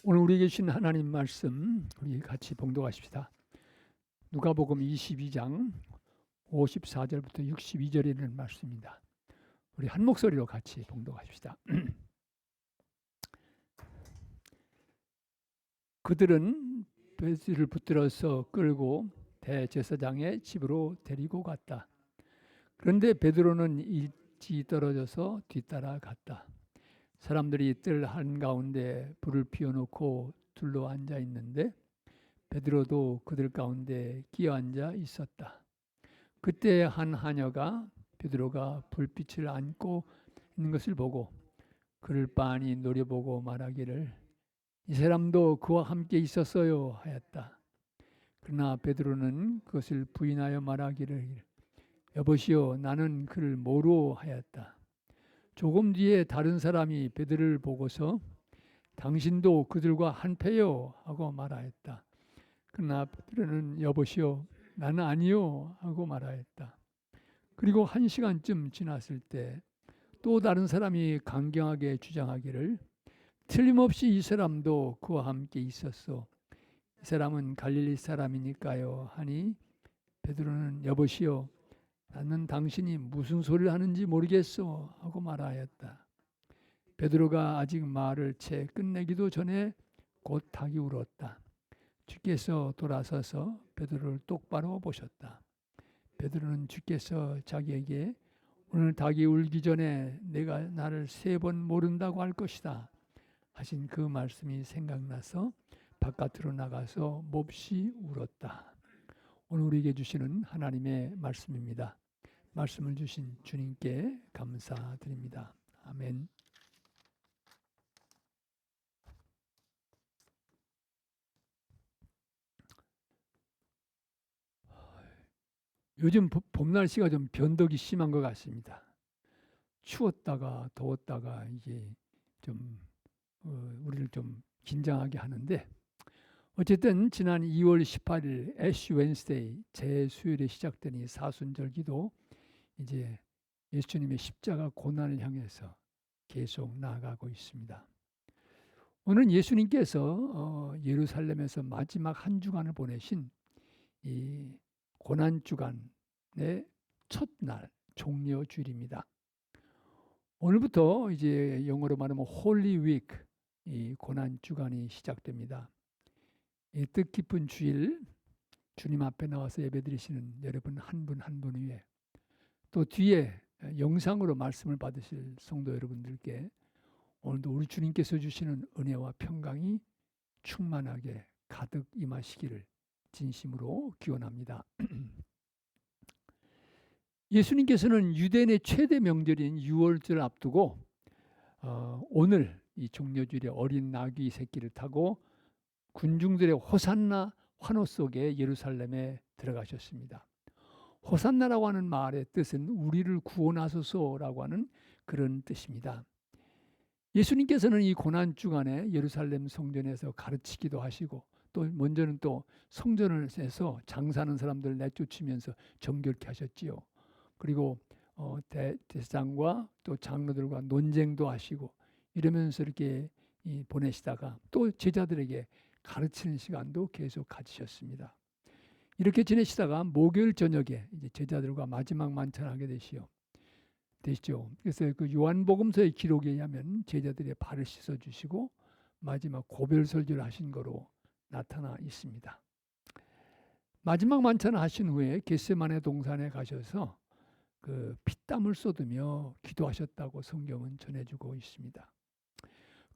오늘 우리에게 주신 하나님 말씀 우리 같이 봉독하십시다. 누가복음 22장 54절부터 62절에 있는 말씀입니다. 우리 한 목소리로 같이 봉독하십시다. 그들은 베드로를 붙들어서 끌고 대제사장의 집으로 데리고 갔다. 그런데 베드로는 일찍 떨어져서 뒤따라 갔다. 사람들이 뜰 한가운데 불을 피워놓고 둘러 앉아 있는데 베드로도 그들 가운데 끼어앉아 있었다. 그때 한 하녀가 베드로가 불빛을 안고 있는 것을 보고 그를 빤히 노려보고 말하기를 이 사람도 그와 함께 있었어요 하였다. 그러나 베드로는 그것을 부인하여 말하기를 여보시오 나는 그를 모르오 하였다. 조금 뒤에 다른 사람이 베드로를 보고서 당신도 그들과 한패요 하고 말하였다. 그러나 베드로는 여보시오 나는 아니요 하고 말하였다. 그리고 1시간쯤 지났을 때 또 다른 사람이 강경하게 주장하기를 틀림없이 이 사람도 그와 함께 있었소. 이 사람은 갈릴리 사람이니까요 하니 베드로는 여보시오 나는 당신이 무슨 소리를 하는지 모르겠소 하고 말하였다. 베드로가 아직 말을 채 끝내기도 전에 곧 닭이 울었다. 주께서 돌아서서 베드로를 똑바로 보셨다. 베드로는 주께서 자기에게 오늘 닭이 울기 전에 내가 나를 3번 모른다고 할 것이다 하신 그 말씀이 생각나서 바깥으로 나가서 몹시 울었다. 오늘 우리에게 주시는 하나님의 말씀입니다. 말씀을 주신 주님께 감사드립니다. 아멘. 요즘 봄 날씨가 좀 변덕이 심한 것 같습니다. 추웠다가 더웠다가 이게 좀 우리를 좀 긴장하게 하는데 어쨌든 지난 2월 18일 애쉬 웬스데이 재수요일에 시작된 이 사순절기도 이제 예수님의 십자가 고난을 향해서 계속 나아가고 있습니다. 오늘 예수님께서 예루살렘에서 마지막 한 주간을 보내신 이 고난주간의 첫날 종려주일입니다. 오늘부터 이제 영어로 말하면 홀리 위크 이 고난주간이 시작됩니다. 이 뜻깊은 주일 주님 앞에 나와서 예배드리시는 여러분 한 분 한 분 위에 또 뒤에 영상으로 말씀을 받으실 성도 여러분들께 오늘도 우리 주님께서 주시는 은혜와 평강이 충만하게 가득 임하시기를 진심으로 기원합니다. 예수님께서는 유대인의 최대 명절인 유월절을 앞두고 오늘 이 종려주일에 어린 나귀 새끼를 타고 군중들의 호산나 환호 속에 예루살렘에 들어가셨습니다. 호산나라고 하는 말의 뜻은 우리를 구원하소서라고 하는 그런 뜻입니다. 예수님께서는 이 고난주간에 예루살렘 성전에서 가르치기도 하시고 또 먼저는 또 성전을 해서 장사하는 사람들을 내쫓으면서 정결케 하셨지요. 그리고 대제사장과 또 장로들과 논쟁도 하시고 이러면서 이렇게 보내시다가 또 제자들에게 가르치는 시간도 계속 가지셨습니다. 이렇게 지내시다가 목요일 저녁에 이제 제자들과 마지막 만찬을 하게 되시죠. 그래서 그 요한복음서의 기록에 의하면 제자들의 발을 씻어주시고 마지막 고별설교를 하신 거로 나타나 있습니다. 마지막 만찬을 하신 후에 겟세마네 동산에 가셔서 그 피땀을 쏟으며 기도하셨다고 성경은 전해주고 있습니다.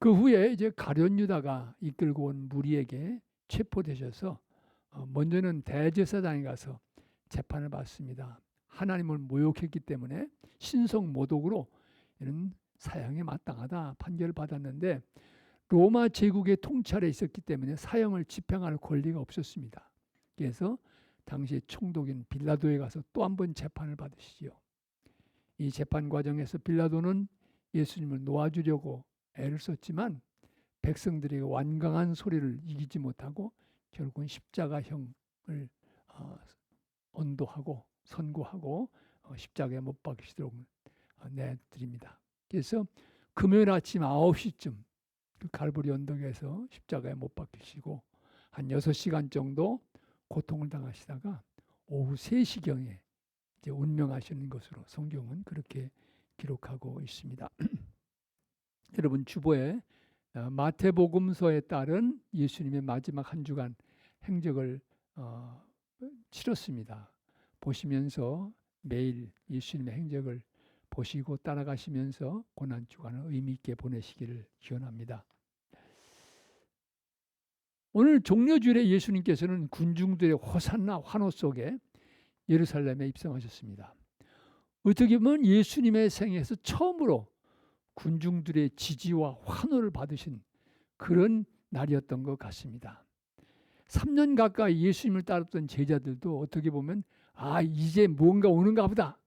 그 후에 이제 가룟 유다가 이끌고 온 무리에게 체포되셔서 먼저는 대제사장에 가서 재판을 받습니다. 하나님을 모욕했기 때문에 신성 모독으로 이런 사형에 마땅하다 판결을 받았는데 로마 제국의 통찰에 있었기 때문에 사형을 집행할 권리가 없었습니다. 그래서 당시 총독인 빌라도에 가서 또 한 번 재판을 받으시죠. 이 재판 과정에서 빌라도는 예수님을 놓아주려고 애를 썼지만 백성들에게 완강한 소리를 이기지 못하고 결국은 십자가형을 언도하고 선고하고 십자가에 못 박히도록 내드립니다. 그래서 금요일 아침 9시쯤 그 갈보리 언덕에서 십자가에 못 박히시고 한 6시간 정도 고통을 당하시다가 오후 3시경에 이제 운명하시는 것으로 성경은 그렇게 기록하고 있습니다. 여러분 주보에 마태복음서에 따른 예수님의 마지막 한 주간 행적을 치렀습니다. 보시면서 매일 예수님의 행적을 보시고 따라가시면서 고난주간을 의미 있게 보내시기를 기원합니다. 오늘 종려주일에 예수님께서는 군중들의 호산나 환호 속에 예루살렘에 입성하셨습니다. 어떻게 보면 예수님의 생에서 처음으로 군중들의 지지와 환호를 받으신 그런 날이었던 것 같습니다. 3년 가까이 예수님을 따랐던 제자들도 어떻게 보면 이제 뭔가 오는가 보다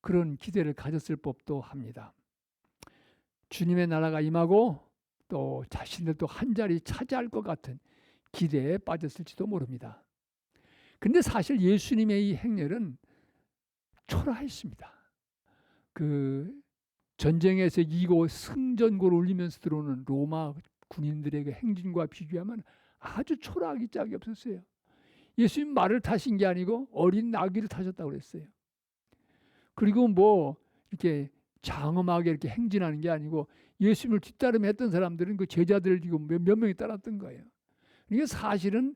그런 기대를 가졌을 법도 합니다. 주님의 나라가 임하고 또 자신들도 한 자리 차지할 것 같은 기대에 빠졌을지도 모릅니다. 근데 사실 예수님의 이 행렬은 초라했습니다. 그 전쟁에서 이기고 승전고를 울리면서 들어오는 로마 군인들의 그 행진과 비교하면 아주 초라하기 짝이 없었어요. 예수님 말을 타신 게 아니고 어린 나귀를 타셨다고 그랬어요. 그리고 뭐 이렇게 장엄하게 이렇게 행진하는 게 아니고 예수님을 뒤따르며 했던 사람들은 그 제자들을 지금 몇 명이 따랐던 거예요. 그러니까 사실은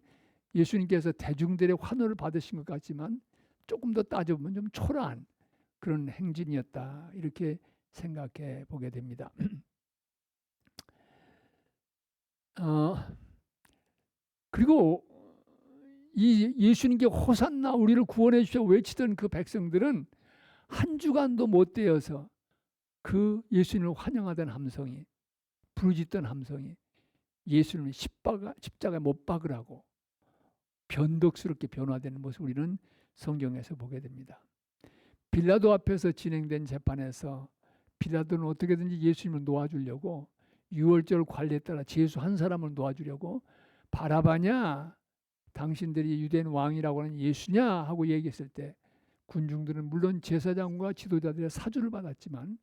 예수님께서 대중들의 환호를 받으신 것 같지만 조금 더 따져보면 좀 초라한 그런 행진이었다 이렇게 생각해 보게 됩니다. 그리고 이 예수님께 호산나 우리를 구원해 주셔 외치던 그 백성들은 한 주간도 못 되어서 그 예수님을 환영하던 함성이 부르짖던 함성이 예수님을 십자가에 못 박으라고 변덕스럽게 변화되는 모습을 우리는 성경에서 보게 됩니다. 빌라도 앞에서 진행된 재판에서 빌라도는 어떻게든지 예수님을 놓아주려고 유월절 관례에 따라 제수 한 사람을 놓아주려고 바라바냐 당신들이 유대인 왕이라고 하는 예수냐 하고 얘기했을 때 군중들은 물론 제사장과 지도자들의 사주를 받았지만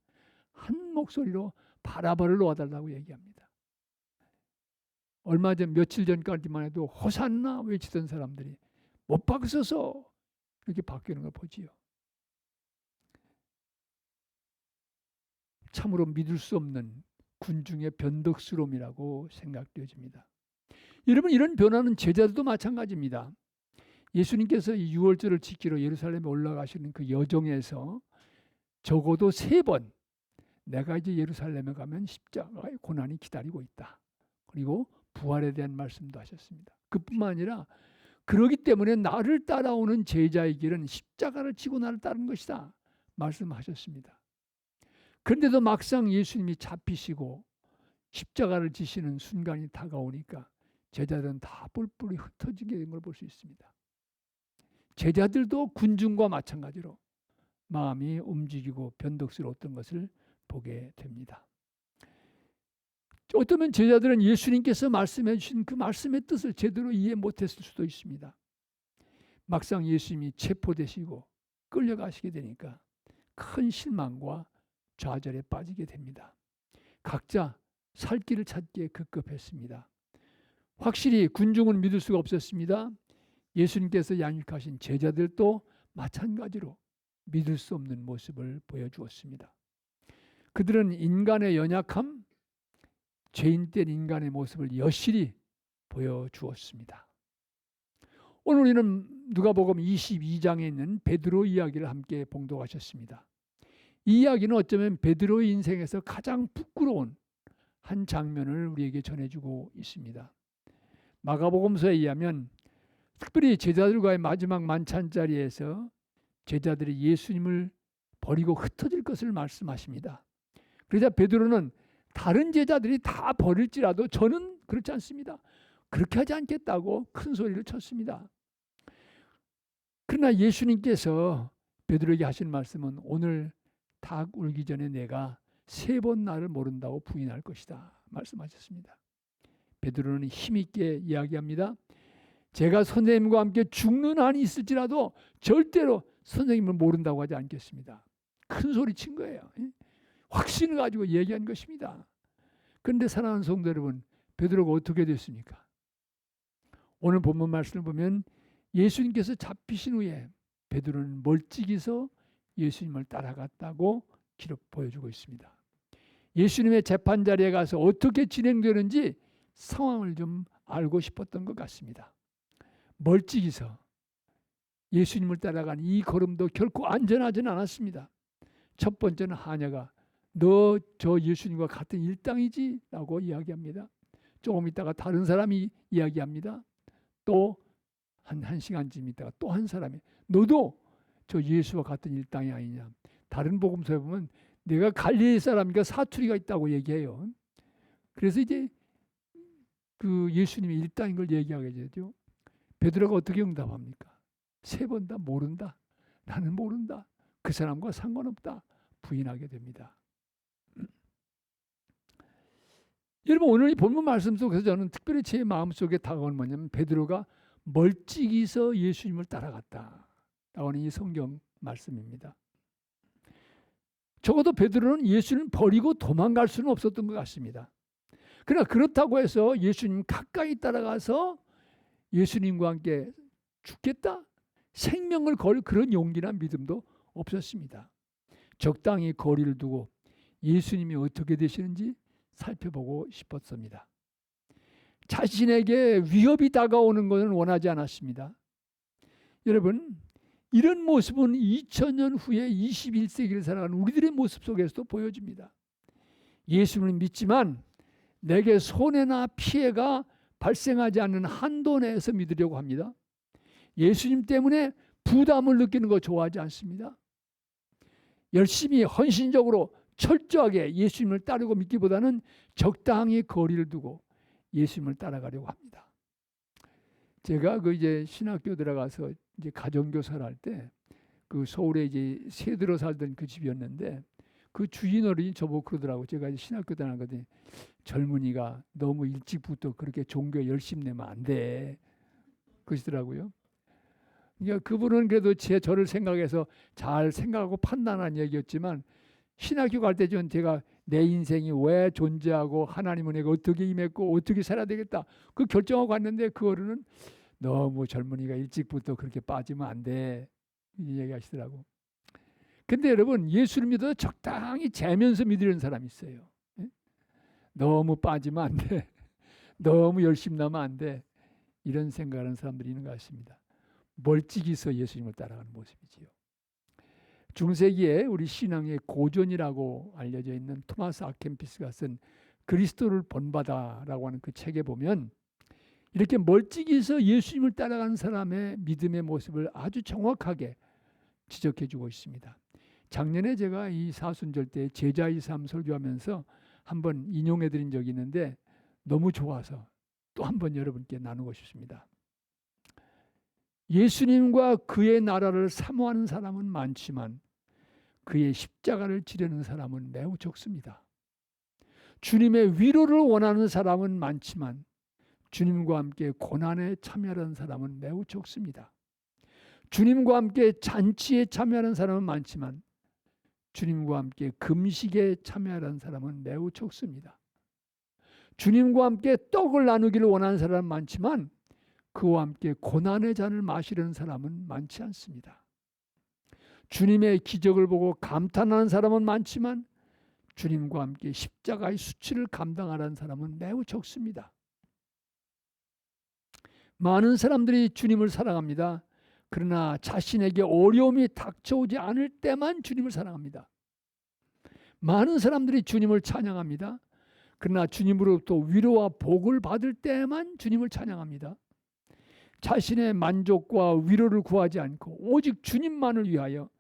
한 목소리로 바라바를 놓아달라고 얘기합니다. 얼마 전 며칠 전까지만 해도 호산나 외치던 사람들이 못 박으소서 이렇게 바뀌는 걸 보지요. 참으로 믿을 수 없는 군중의 변덕스러움이라고 생각되어집니다. 여러분 이런 변화는 제자들도 마찬가지입니다. 예수님께서 이 유월절을 지키러 예루살렘에 올라가시는 그 여정에서 적어도 3번 내가 이제 예루살렘에 가면 십자가의 고난이 기다리고 있다. 그리고 부활에 대한 말씀도 하셨습니다. 그뿐만 아니라 그러기 때문에 나를 따라오는 제자의 길은 십자가를 지고 나를 따르는 것이다. 말씀하셨습니다. 그런데도 막상 예수님이 잡히시고 십자가를 지시는 순간이 다가오니까 제자들은 다 뿔뿔이 흩어지게 된 걸 볼 수 있습니다. 제자들도 군중과 마찬가지로 마음이 움직이고 변덕스러웠던 것을 보게 됩니다. 어쩌면 제자들은 예수님께서 말씀해 주신 그 말씀의 뜻을 제대로 이해 못했을 수도 있습니다. 막상 예수님이 체포되시고 끌려가시게 되니까 큰 실망과 좌절에 빠지게 됩니다. 각자 살 길을 찾기에 급급했습니다. 확실히 군중은 믿을 수가 없었습니다. 예수님께서 양육하신 제자들도 마찬가지로 믿을 수 없는 모습을 보여주었습니다. 그들은 인간의 연약함, 죄인된 인간의 모습을 여실히 보여주었습니다. 오늘 우리는 누가복음 22장에 있는 베드로 이야기를 함께 봉독하셨습니다. 이 이야기는 어쩌면 베드로의 인생에서 가장 부끄러운 한 장면을 우리에게 전해주고 있습니다. 마가복음서에 의하면 특별히 제자들과의 마지막 만찬 자리에서 제자들이 예수님을 버리고 흩어질 것을 말씀하십니다. 그러자 베드로는 다른 제자들이 다 버릴지라도 저는 그렇지 않습니다. 그렇게 하지 않겠다고 큰 소리를 쳤습니다. 그러나 예수님께서 베드로에게 하신 말씀은 오늘 닭 울기 전에 내가 3번 나를 모른다고 부인할 것이다 말씀하셨습니다. 베드로는 힘있게 이야기합니다. 제가 선생님과 함께 죽는 한이 있을지라도 절대로 선생님을 모른다고 하지 않겠습니다. 큰 소리 친 거예요. 확신을 가지고 얘기한 것입니다. 그런데 사랑하는 성도 여러분, 베드로가 어떻게 됐습니까? 오늘 본문 말씀을 보면 예수님께서 잡히신 후에 베드로는 멀찍이서 예수님을 따라갔다고 기록 보여주고 있습니다. 예수님의 재판 자리에 가서 어떻게 진행되는지 상황을 좀 알고 싶었던 것 같습니다. 멀찍이서 예수님을 따라간 이 걸음도 결코 안전하지는 않았습니다. 첫 번째는 하냐가 너 저 예수님과 같은 일당이지? 라고 이야기합니다. 조금 있다가 다른 사람이 이야기합니다. 또 한 시간쯤 있다가 또 한 사람이 너도 저 예수와 같은 일당이 아니냐. 다른 복음서에 보면 내가 갈릴리 사람이니까 사투리가 있다고 얘기해요. 그래서 이제 그 예수님이 일당인 걸 얘기하게 되죠. 베드로가 어떻게 응답합니까? 세 번 다 모른다. 나는 모른다. 그 사람과 상관없다. 부인하게 됩니다. 여러분 오늘 이 본문 말씀 속에서 저는 특별히 제 마음속에 다가오는 뭐냐면 베드로가 멀찍이서 예수님을 따라갔다. 나오는 이 성경 말씀입니다. 적어도 베드로는 예수님을 버리고 도망갈 수는 없었던 것 같습니다. 그러나 그렇다고 해서 예수님 가까이 따라가서 예수님과 함께 죽겠다? 생명을 걸 그런 용기나 믿음도 없었습니다. 적당히 거리를 두고 예수님이 어떻게 되시는지 살펴보고 싶었습니다. 자신에게 위협이 다가오는 것은 원하지 않았습니다. 여러분, 이런 모습은 2000년 후에 21세기를 살아가는 우리들의 모습 속에서도 보여집니다. 예수님을 믿지만 내게 손해나 피해가 발생하지 않는 한도 내에서 믿으려고 합니다. 예수님 때문에 부담을 느끼는 거 좋아하지 않습니다. 열심히 헌신적으로 철저하게 예수님을 따르고 믿기보다는 적당히 거리를 두고 예수님을 따라가려고 합니다. 제가 그 이제 신학교 들어가서 이제 가정교사를 할 때 그 서울에 이제 세들어 살던 그 집이었는데 그 주인 어른이 저보고 그러더라고. 제가 이제 신학교 다녔거든요. 젊은이가 너무 일찍부터 그렇게 종교에 열심 내면 안 돼. 그러시더라고요. 그러니까 그분은 그래도 저를 생각해서 잘 생각하고 판단한 얘기였지만 신학교 갈 때 전 제가 내 인생이 왜 존재하고 하나님은 내가 어떻게 임했고 어떻게 살아야 되겠다. 그 결정하고 갔는데 그 어른은 너무 젊은이가 일찍부터 그렇게 빠지면 안 돼. 이 얘기하시더라고. 근데 여러분 예수를 믿어도 적당히 재면서 믿으려는 사람이 있어요. 너무 빠지면 안 돼. 너무 열심히 나면 안 돼. 이런 생각하는 사람들이 있는 것 같습니다. 멀찍이서 예수님을 따라가는 모습이지요. 중세기에 우리 신앙의 고전이라고 알려져 있는 토마스 아켄피스가 쓴 그리스도를 본받아라고 하는 그 책에 보면 이렇게 멀찍이서 예수님을 따라가는 사람의 믿음의 모습을 아주 정확하게 지적해 주고 있습니다. 작년에 제가 이 사순절 때 제자의 삶 설교하면서 한번 인용해 드린 적이 있는데 너무 좋아서 또 한번 여러분께 나누고 싶습니다. 예수님과 그의 나라를 사모하는 사람은 많지만 그의 십자가를 지르는 사람은 매우 적습니다. 주님의 위로를 원하는 사람은 많지만 주님과 함께 고난에 참여하는 사람은 매우 적습니다. 주님과 함께 잔치에 참여하는 사람은 많지만 주님과 함께 금식에 참여하는 사람은 매우 적습니다. 주님과 함께 떡을 나누기를 원하는 사람은 많지만 그와 함께 고난의 잔을 마시려는 사람은 많지 않습니다. 주님의 기적을 보고 감탄하는 사람은 많지만 주님과 함께 십자가의 수치를 감당하라는 사람은 매우 적습니다. 많은 사람들이 주님을 사랑합니다. 그러나 자신에게 어려움이 닥쳐오지 않을 때만 주님을 사랑합니다. 많은 사람들이 주님을 찬양합니다. 그러나 주님으로부터 위로와 복을 받을 때만 주님을 찬양합니다. 자신의 만족과 위로를 구하지 않고 오직 주님만을 위하여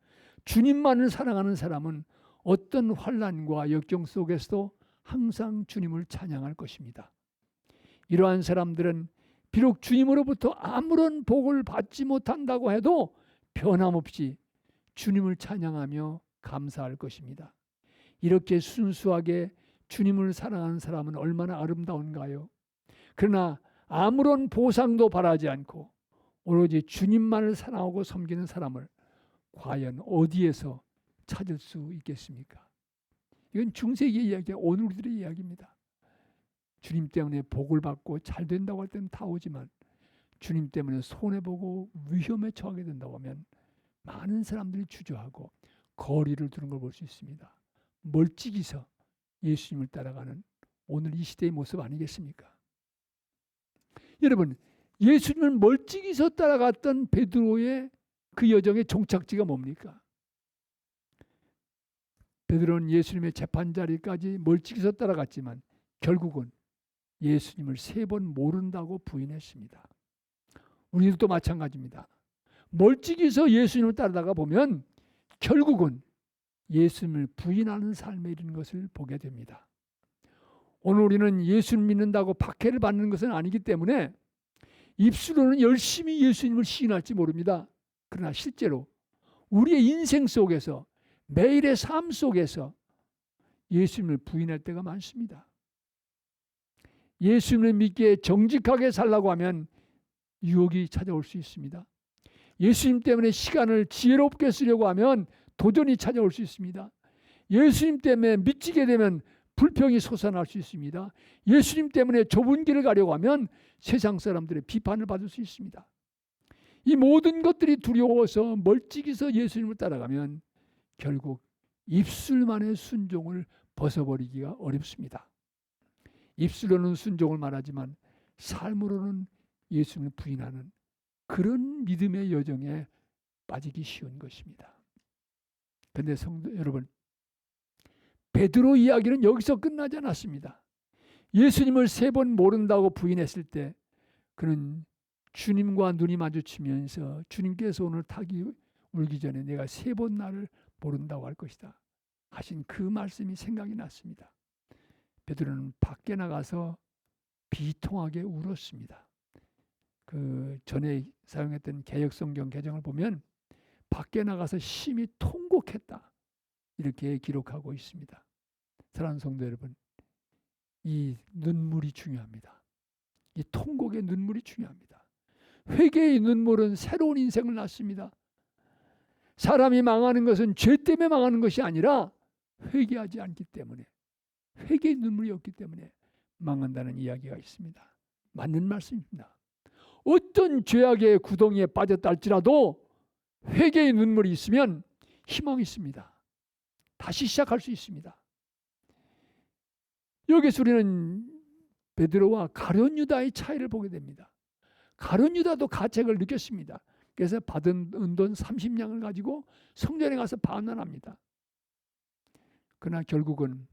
주님만을 사랑하는 사람은 어떤 환난과 역경 속에서도 항상 주님을 찬양할 것입니다. 이러한 사람들은 비록 주님으로부터 아무런 복을 받지 못한다고 해도 변함없이 주님을 찬양하며 감사할 것입니다. 이렇게 순수하게 주님을 사랑하는 사람은 얼마나 아름다운가요? 그러나 아무런 보상도 바라지 않고 오로지 주님만을 사랑하고 섬기는 사람을 과연 어디에서 찾을 수 있겠습니까? 이건 중세기의 이야기야. 오늘 우리들의 이야기입니다. 주님 때문에 복을 받고 잘 된다고 할 때는 다 오지만 주님 때문에 손해보고 위험에 처하게 된다고 하면 많은 사람들이 주저하고 거리를 두는 걸 볼 수 있습니다. 멀찍이서 예수님을 따라가는 오늘 이 시대의 모습 아니겠습니까? 여러분, 예수님을 멀찍이서 따라갔던 베드로의 그 여정의 종착지가 뭡니까? 베드로는 예수님의 재판자리까지 멀찍이서 따라갔지만 결국은 예수님을 3번 모른다고 부인했습니다. 우리도 마찬가지입니다. 멀찍이서 예수님을 따라다가 보면 결국은 예수님을 부인하는 삶에 이르는 것을 보게 됩니다. 오늘 우리는 예수를 믿는다고 박해를 받는 것은 아니기 때문에 입술로는 열심히 예수님을 시인할지 모릅니다. 그러나 실제로 우리의 인생 속에서 매일의 삶 속에서 예수님을 부인할 때가 많습니다. 예수님을 믿기에 정직하게 살라고 하면 유혹이 찾아올 수 있습니다. 예수님 때문에 시간을 지혜롭게 쓰려고 하면 도전이 찾아올 수 있습니다. 예수님 때문에 미치게 되면 불평이 솟아날 수 있습니다. 예수님 때문에 좁은 길을 가려고 하면 세상 사람들의 비판을 받을 수 있습니다. 이 모든 것들이 두려워서 멀찍이서 예수님을 따라가면 결국 입술만의 순종을 벗어버리기가 어렵습니다. 입술로는 순종을 말하지만 삶으로는 예수님을 부인하는 그런 믿음의 여정에 빠지기 쉬운 것입니다. 그런데 성도 여러분, 베드로 이야기는 여기서 끝나지 않았습니다. 예수님을 3번 모른다고 부인했을 때 그는 주님과 눈이 마주치면서 주님께서 오늘 닭이 울기 전에 내가 3번 나를 모른다고 할 것이다 하신 그 말씀이 생각이 났습니다. 베드로는 밖에 나가서 비통하게 울었습니다. 그 전에 사용했던 개역성경 개정을 보면 밖에 나가서 심히 통곡했다 이렇게 기록하고 있습니다. 사랑하는 성도 여러분, 이 눈물이 중요합니다. 이 통곡의 눈물이 중요합니다. 회개의 눈물은 새로운 인생을 낳습니다. 사람이 망하는 것은 죄 때문에 망하는 것이 아니라 회개하지 않기 때문에, 회개의 눈물이 없기 때문에 망한다는 이야기가 있습니다. 맞는 말씀입니다. 어떤 죄악의 구덩이에 빠졌다 할지라도 회개의 눈물이 있으면 희망이 있습니다. 다시 시작할 수 있습니다. 여기서 우리는 베드로와 가룟 유다의 차이를 보게 됩니다. 가룟 유다도 가책을 느꼈습니다. 그래서 받은 은돈 30냥을 가지고 성전에 가서 반환합니다. 그러나 결국은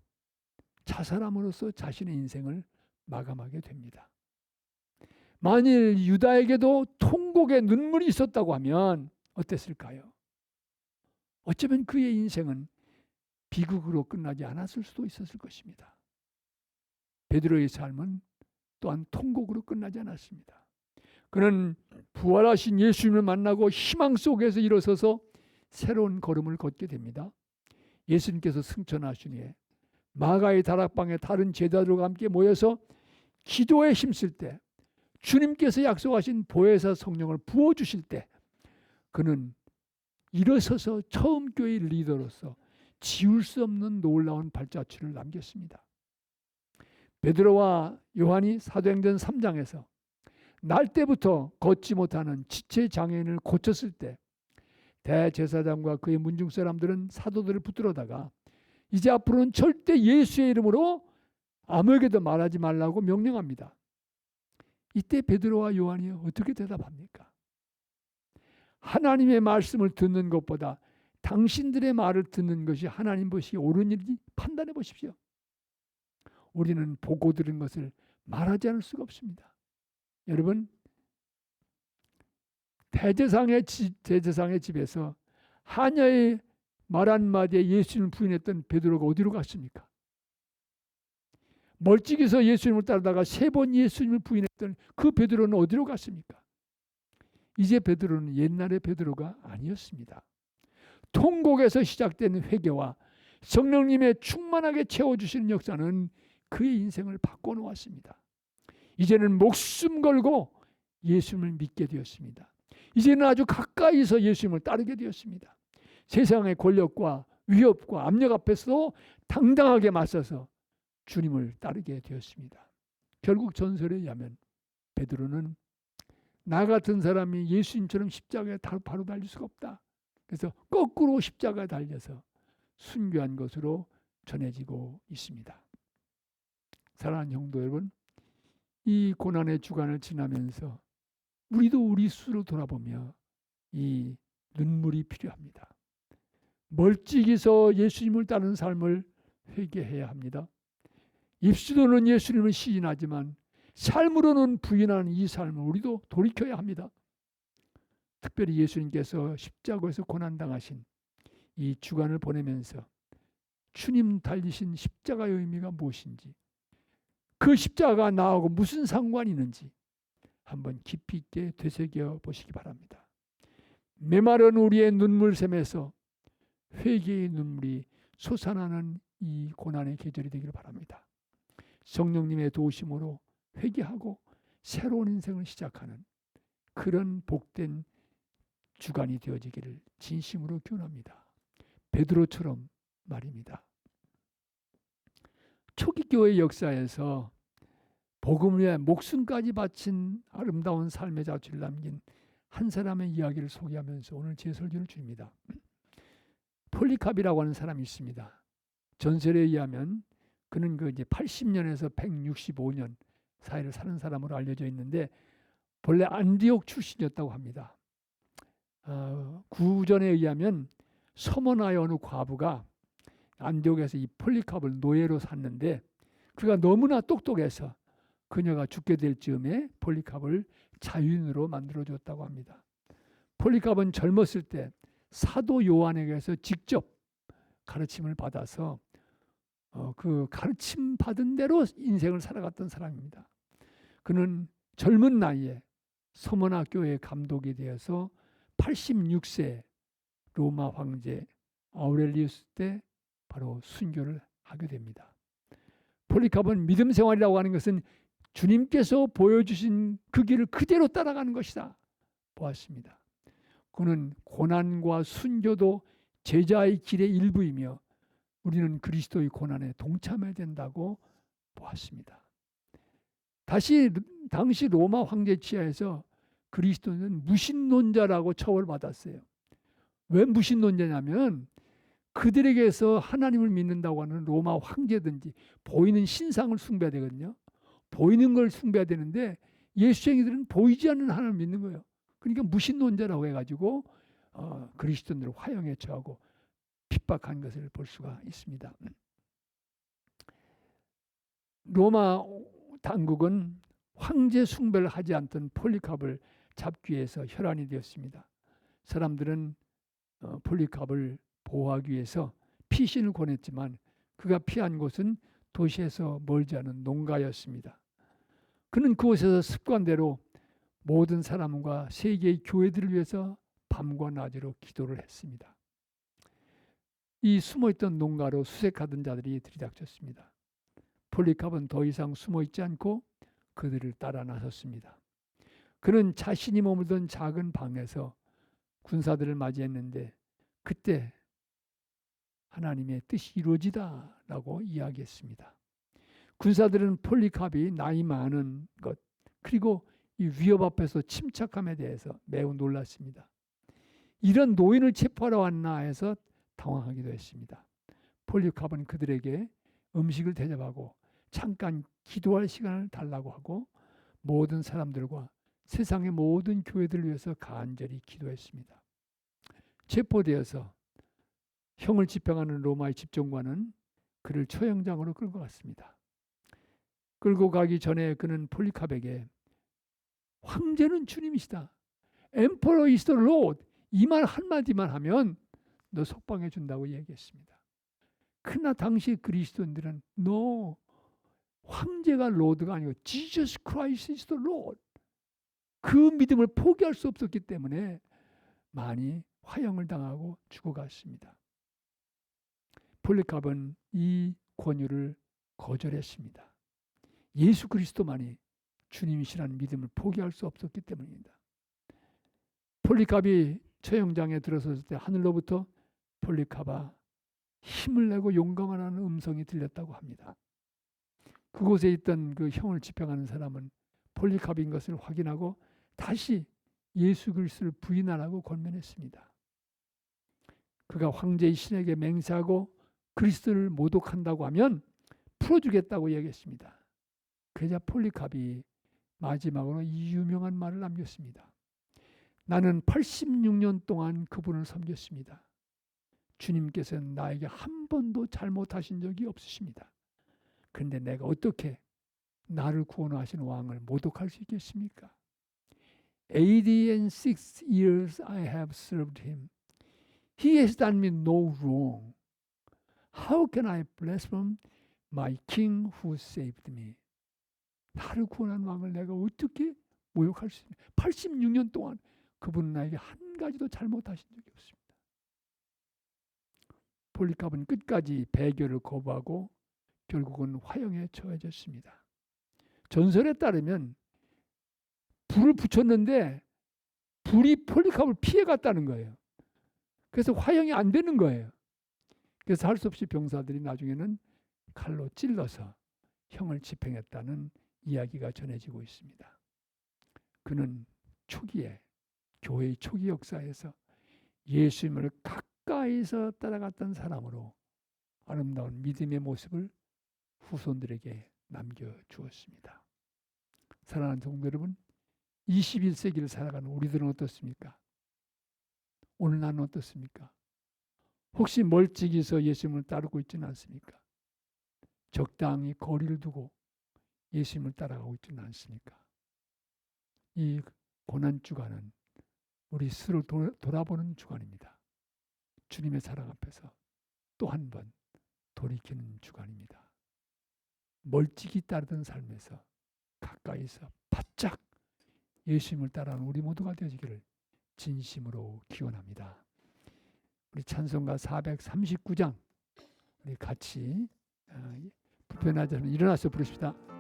자살함으로써 자신의 인생을 마감하게 됩니다. 만일 유다에게도 통곡의 눈물이 있었다고 하면 어땠을까요? 어쩌면 그의 인생은 비극으로 끝나지 않았을 수도 있었을 것입니다. 베드로의 삶은 또한 통곡으로 끝나지 않았습니다. 그는 부활하신 예수님을 만나고 희망 속에서 일어서서 새로운 걸음을 걷게 됩니다. 예수님께서 승천하신 후에 마가의 다락방에 다른 제자들과 함께 모여서 기도에 힘쓸 때 주님께서 약속하신 보혜사 성령을 부어주실 때 그는 일어서서 처음 교회 리더로서 지울 수 없는 놀라운 발자취를 남겼습니다. 베드로와 요한이 사도행전 3장에서 날 때부터 걷지 못하는 지체 장애인을 고쳤을 때 대제사장과 그의 문중 사람들은 사도들을 붙들어다가 이제 앞으로는 절대 예수의 이름으로 아무에게도 말하지 말라고 명령합니다. 이때 베드로와 요한이 어떻게 대답합니까? 하나님의 말씀을 듣는 것보다 당신들의 말을 듣는 것이 하나님 보시기에 옳은 일인지 판단해 보십시오. 우리는 보고 들은 것을 말하지 않을 수가 없습니다. 여러분, 대제사장의 집에서 하녀의 말 한마디에 예수님을 부인했던 베드로가 어디로 갔습니까? 멀찍이서 예수님을 따르다가 3번 예수님을 부인했던 그 베드로는 어디로 갔습니까? 이제 베드로는 옛날의 베드로가 아니었습니다. 통곡에서 시작된 회개와 성령님의 충만하게 채워주시는 역사는 그의 인생을 바꿔놓았습니다. 이제는 목숨 걸고 예수님을 믿게 되었습니다. 이제는 아주 가까이서 예수님을 따르게 되었습니다. 세상의 권력과 위협과 압력 앞에서도 당당하게 맞서서 주님을 따르게 되었습니다. 결국 전설에 의하면 베드로는 나 같은 사람이 예수님처럼 십자가에 바로 달릴 수가 없다. 그래서 거꾸로 십자가에 달려서 순교한 것으로 전해지고 있습니다. 사랑하는 성도 여러분, 이 고난의 주간을 지나면서 우리도 우리 스스로 돌아보며 이 눈물이 필요합니다. 멀찍이서 예수님을 따르는 삶을 회개해야 합니다. 입술로는 예수님을 시인하지만 삶으로는 부인하는 이 삶을 우리도 돌이켜야 합니다. 특별히 예수님께서 십자가에서 고난당하신 이 주간을 보내면서 주님 달리신 십자가의 의미가 무엇인지, 그 십자가가 나하고 무슨 상관이 있는지 한번 깊이 있게 되새겨 보시기 바랍니다. 메마른 우리의 눈물샘에서 회개의 눈물이 솟아나는 이 고난의 계절이 되기를 바랍니다. 성령님의 도우심으로 회개하고 새로운 인생을 시작하는 그런 복된 주간이 되어지기를 진심으로 기원합니다. 베드로처럼 말입니다. 초기 교회 역사에서 복음을 위해 목숨까지 바친 아름다운 삶의 자취를 남긴 한 사람의 이야기를 소개하면서 오늘 제 설교를 드립니다. 폴리캅이라고 하는 사람이 있습니다. 전설에 의하면 그는 이제 80년에서 165년 사이를 사는 사람으로 알려져 있는데 본래 안디옥 출신이었다고 합니다. 구전에 의하면 서머나의 어느 과부가 안디옥에서 이 폴리캅을 노예로 샀는데 그가 너무나 똑똑해서 그녀가 죽게 될 즈음에 폴리캅을 자유인으로 만들어줬다고 합니다. 폴리캅은 젊었을 때 사도 요한에게서 직접 가르침을 받아서 그 가르침 받은 대로 인생을 살아갔던 사람입니다. 그는 젊은 나이에 서머나 교회 감독이 되어서 86세 로마 황제 아우렐리우스 때 바로 순교를 하게 됩니다. 폴리캅은 믿음 생활이라고 하는 것은 주님께서 보여주신 그 길을 그대로 따라가는 것이다 보았습니다. 그는 고난과 순교도 제자의 길의 일부이며 우리는 그리스도의 고난에 동참해야 된다고 보았습니다. 당시 로마 황제 치하에서 그리스도는 무신론자라고 처벌받았어요. 왜 무신론자냐면 그들에게서 하나님을 믿는다고 하는 로마 황제든지 보이는 신상을 숭배해야 되거든요. 보이는 걸 숭배해야 되는데 예수쟁이들은 보이지 않는 하나님을 믿는 거예요. 그러니까 무신론자라고 해가지고 그리스도인들을 화형에 처하고 핍박한 것을 볼 수가 있습니다. 로마 당국은 황제 숭배를 하지 않던 폴리캅을 잡기 위해서 혈안이 되었습니다. 사람들은 폴리캅을 보호하기 위해서 피신을 권했지만 그가 피한 곳은 도시에서 멀지 않은 농가였습니다. 그는 그곳에서 습관대로 모든 사람과 세계의 교회들을 위해서 밤과 낮으로 기도를 했습니다. 이 숨어있던 농가로 수색하던 자들이 들이닥쳤습니다. 폴리캅은 더 이상 숨어있지 않고 그들을 따라 나섰습니다. 그는 자신이 머물던 작은 방에서 군사들을 맞이했는데 그때 하나님의 뜻이 이루어지다라고 이야기했습니다. 군사들은 폴리캅이 나이 많은 것 그리고 이 위협 앞에서 침착함에 대해서 매우 놀랐습니다. 이런 노인을 체포하러 왔나 해서 당황하기도 했습니다. 폴리캅은 그들에게 음식을 대접하고 잠깐 기도할 시간을 달라고 하고 모든 사람들과 세상의 모든 교회들을 위해서 간절히 기도했습니다. 체포되어서 형을 집행하는 로마의 집정관은 그를 처형장으로 끌고 갔습니다. 끌고 가기 전에 그는 폴리캅에게 황제는 주님이시다. Emperor is the Lord. 이 말 한마디만 하면 너 석방해 준다고 얘기했습니다. 그러나 당시 그리스도인들은 no, 황제가 로드가 아니고 Jesus Christ is the Lord. 그 믿음을 포기할 수 없었기 때문에 많이 화형을 당하고 죽어갔습니다. 폴리캅은 이 권유를 거절했습니다. 예수 그리스도만이 주님이시라는 믿음을 포기할 수 없었기 때문입니다. 폴리캅이 처형장에 들어섰을 때 하늘로부터 폴리캅아 힘을 내고 용감하라는 음성이 들렸다고 합니다. 그곳에 있던 그 형을 집행하는 사람은 폴리카브인 것을 확인하고 다시 예수 그리스도를 부인하라고 권면했습니다. 그가 황제의 신에게 맹세하고 그리스도를 모독한다고 하면 풀어주겠다고 얘기했습니다. 그러자 폴리카비 마지막으로 이 유명한 말을 남겼습니다. 나는 86년 동안 그분을 섬겼습니다. 주님께서는 나에게 한 번도 잘못하신 적이 없으십니다. 그런데 내가 어떻게 나를 구원하신 왕을 모독할 수 있겠습니까? 86 years I have served him. He has done me no wrong. How can I blaspheme my king who saved me? 나를 구원한 왕을 내가 어떻게 모욕할 수 있습니까? 86년 동안 그분은 나에게 한 가지도 잘못하신 적이 없습니다. 폴리카브는 끝까지 배교를 거부하고 결국은 화형에 처해졌습니다. 전설에 따르면 불을 붙였는데 불이 폴리카브를 피해갔다는 거예요. 그래서 화형이 안 되는 거예요. 그래서 할 수 없이 병사들이 나중에는 칼로 찔러서 형을 집행했다는 이야기가 전해지고 있습니다. 그는 초기에 교회의 초기 역사에서 예수님을 가까이서 따라갔던 사람으로 아름다운 믿음의 모습을 후손들에게 남겨주었습니다. 사랑하는 성도 여러분, 21세기를 살아가는 우리들은 어떻습니까? 오늘 나는 어떻습니까? 혹시 멀찍이서 예수님을 따르고 있지는 않습니까? 적당히 거리를 두고 예수님을 따라가고 있지는 않습니까? 이 고난주간은 우리 스스로 돌아보는 주간입니다. 주님의 사랑 앞에서 또 한 번 돌이키는 주간입니다. 멀찍이 따르던 삶에서 가까이서 바짝 예수님을 따라하는 우리 모두가 되어지기를 진심으로 기원합니다. 우리 찬송가 439장 우리 같이 불편하지 않으면 일어나서 부르십시다.